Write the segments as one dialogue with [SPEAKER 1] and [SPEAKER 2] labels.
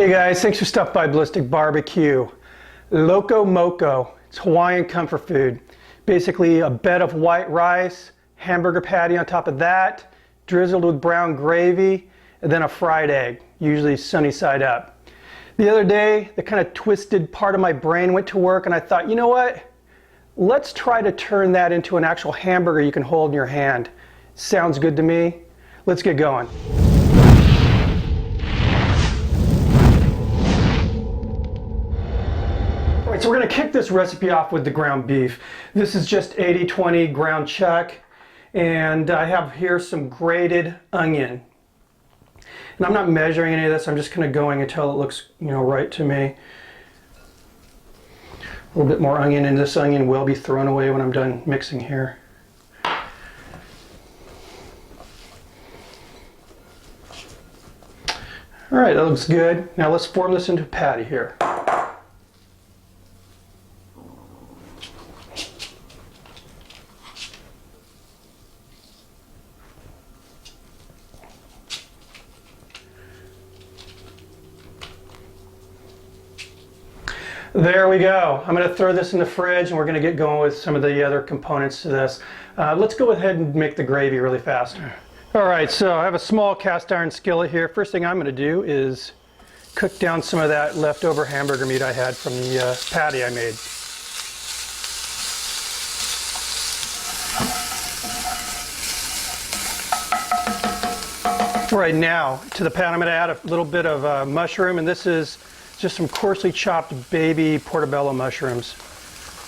[SPEAKER 1] Hey guys, thanks for stopping by Ballistic Barbecue. Loco Moco, it's Hawaiian comfort food. Basically a bed of white rice, hamburger patty on top of that, drizzled with brown gravy, and then a fried egg, usually sunny side up. The other day, the kind of twisted part of my brain went to work and I thought, you know what? Let's try to turn that into an actual hamburger you can hold in your hand. Sounds good to me. Let's get going. So we're going to kick this recipe off with the ground beef. This is just 80-20 ground chuck, and I have here some grated onion. And I'm not measuring any of this, I'm just kind of going until it looks, right to me. A little bit more onion, and this onion will be thrown away when I'm done mixing here. All right, that looks good. Now let's form this into a patty here. There we go. I'm going to throw this in the fridge and we're going to get going with some of the other components to this. Let's go ahead and make the gravy really fast. Alright, so I have a small cast iron skillet here. First thing I'm going to do is cook down some of that leftover hamburger meat I had from the patty I made. Right now, to the pan I'm going to add a little bit of mushroom, and this is just some coarsely chopped baby portobello mushrooms.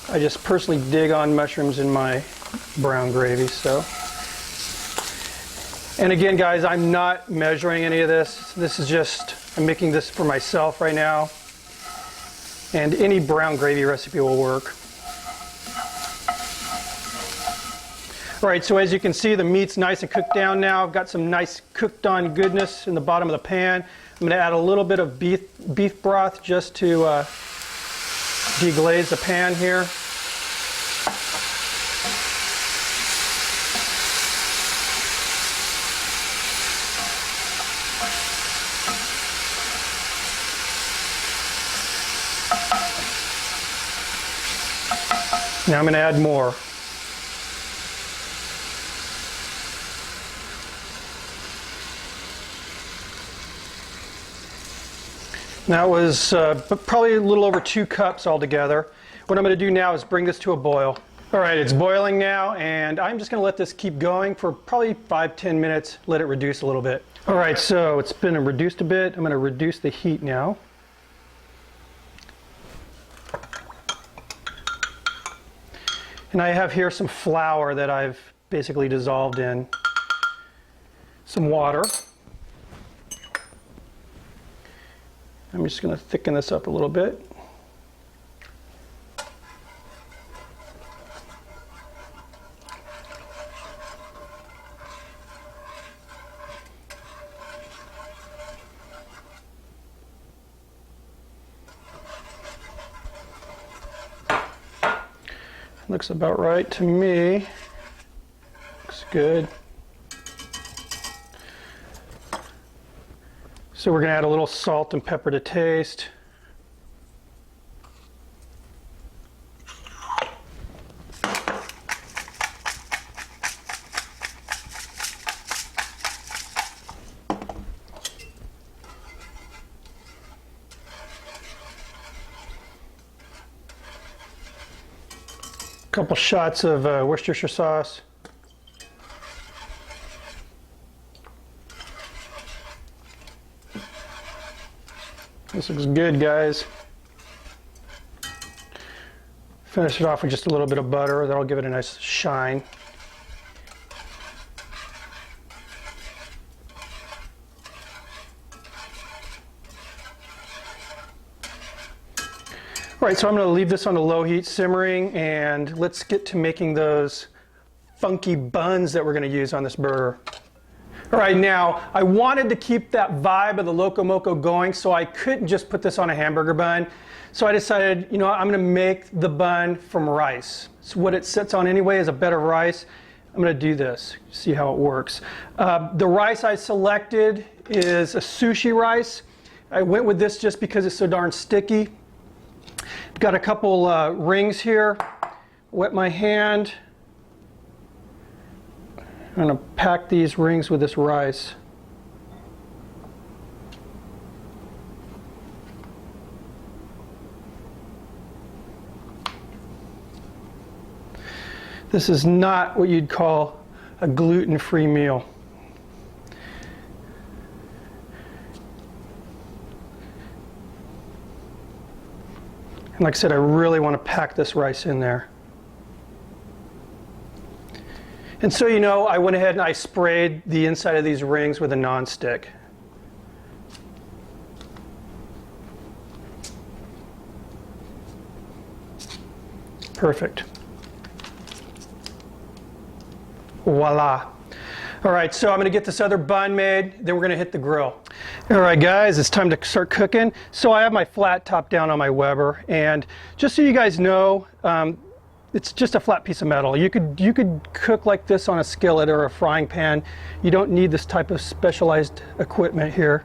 [SPEAKER 1] I just personally dig on mushrooms in my brown gravy, so. And again, guys, I'm not measuring any of this. This is just, I'm making this for myself right now. And any brown gravy recipe will work. All right, so as you can see, the meat's nice and cooked down now. I've got some nice cooked on goodness in the bottom of the pan. I'm going to add a little bit of beef broth just to deglaze the pan here. Now I'm going to add more. That was probably a little over 2 cups altogether. What I'm going to do now is bring this to a boil. All right, it's boiling now, and I'm just going to let this keep going for probably 5-10 minutes, let it reduce a little bit. All right, so it's been reduced a bit. I'm going to reduce the heat now. And I have here some flour that I've basically dissolved in some water. I'm just going to thicken this up a little bit. Looks about right to me. Looks good. So we're going to add a little salt and pepper to taste. A couple shots of Worcestershire sauce. This looks good, guys. Finish it off with just a little bit of butter. That'll give it a nice shine. All right, so I'm going to leave this on a low heat simmering, and let's get to making those funky buns that we're going to use on this burger. All right, now I wanted to keep that vibe of the Loco Moco going, so I couldn't just put this on a hamburger bun. So I decided, I'm going to make the bun from rice. So what it sits on anyway is a bed of rice. I'm going to do this, see how it works. The rice I selected is a sushi rice. I went with this just because it's so darn sticky. Got a couple rings here. Wet my hand. I'm going to pack these rings with this rice. This is not what you'd call a gluten-free meal. And like I said, I really want to pack this rice in there. And so, you know, I went ahead and I sprayed the inside of these rings with a nonstick. Perfect. Voila. All right, so I'm going to get this other bun made, then we're going to hit the grill. All right, guys, it's time to start cooking. So I have my flat top down on my Weber, and just so you guys know, it's just a flat piece of metal. You could cook like this on a skillet or a frying pan. You don't need this type of specialized equipment here.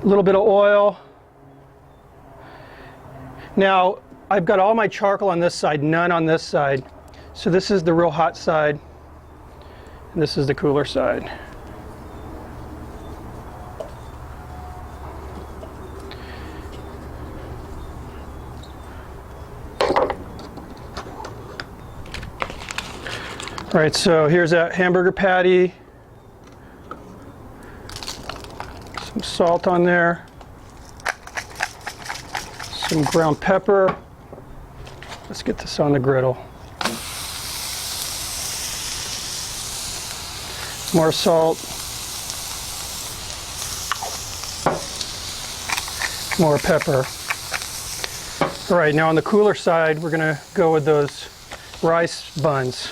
[SPEAKER 1] A little bit of oil. Now, I've got all my charcoal on this side, none on this side. So this is the real hot side, and this is the cooler side. All right, so here's that hamburger patty. Some salt on there. Some ground pepper. Let's get this on the griddle. More salt. More pepper. All right, now on the cooler side, we're gonna go with those rice buns.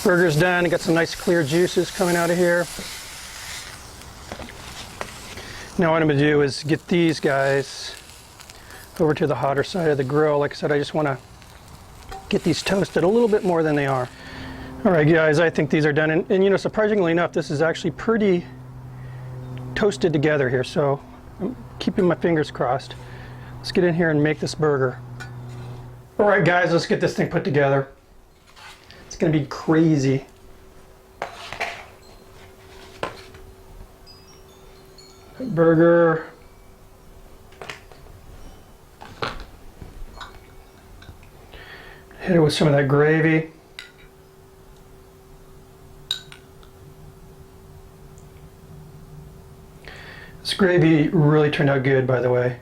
[SPEAKER 1] Burger's done. Got some nice clear juices coming out of here. Now what I'm going to do is get these guys over to the hotter side of the grill. Like I said, I just want to get these toasted a little bit more than they are. All right, guys, I think these are done. And you know, surprisingly enough, this is actually pretty toasted together here. So I'm keeping my fingers crossed. Let's get in here and make this burger. All right, guys, let's get this thing put together. It's going to be crazy. Burger. Hit it with some of that gravy. This gravy really turned out good, by the way.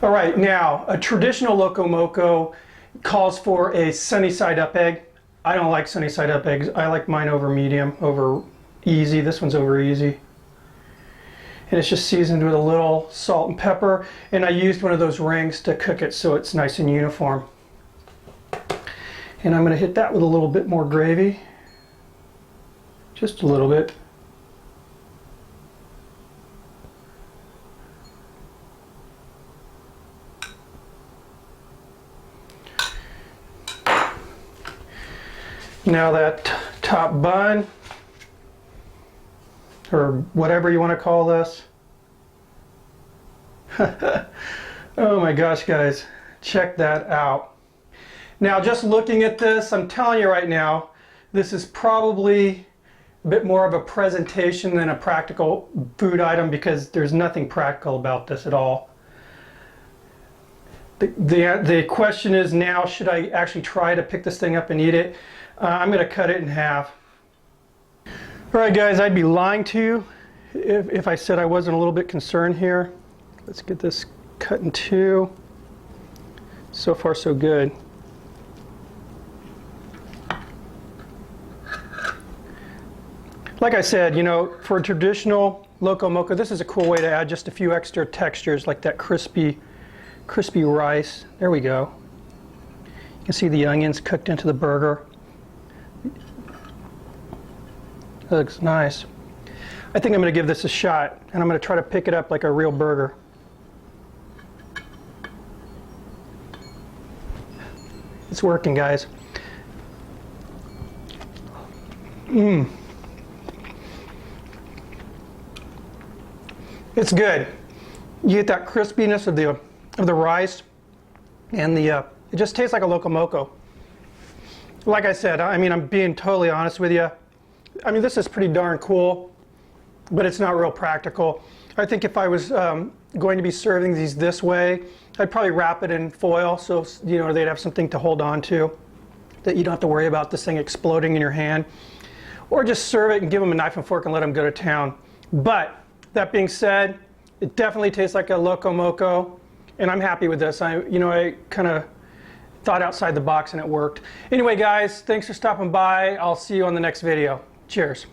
[SPEAKER 1] All right, now a traditional Loco Moco calls for a sunny side up egg. I don't like sunny side up eggs. I like mine over medium, over easy. This one's over easy. And it's just seasoned with a little salt and pepper. And I used one of those rings to cook it so it's nice and uniform. And I'm going to hit that with a little bit more gravy. Just a little bit. Now that top bun, or whatever you want to call this. Oh my gosh, guys, check that out. Now, just looking at this, I'm telling you right now, this is probably a bit more of a presentation than a practical food item, because there's nothing practical about this at all. The question is now, should I actually try to pick this thing up and eat it? I'm going to cut it in half. All right, guys, I'd be lying to you if I said I wasn't a little bit concerned here. Let's get this cut in two. So far, so good. Like I said, you know, for a traditional Loco Moco, this is a cool way to add just a few extra textures, like that crispy rice. There we go. You can see the onions cooked into the burger. That looks nice. I think I'm going to give this a shot, and I'm going to try to pick it up like a real burger. It's working, guys. It's good. You get that crispiness of the rice, and it just tastes like a Loco Moco. Like I said, I mean, I'm being totally honest with you. I mean, this is pretty darn cool, but it's not real practical. I think if I was going to be serving these this way, I'd probably wrap it in foil so, you know, they'd have something to hold on to, that you don't have to worry about this thing exploding in your hand. Or just serve it and give them a knife and fork and let them go to town. But that being said, it definitely tastes like a Loco Moco, and I'm happy with this. I kind of thought outside the box and it worked. Anyway, guys, thanks for stopping by. I'll see you on the next video. Cheers.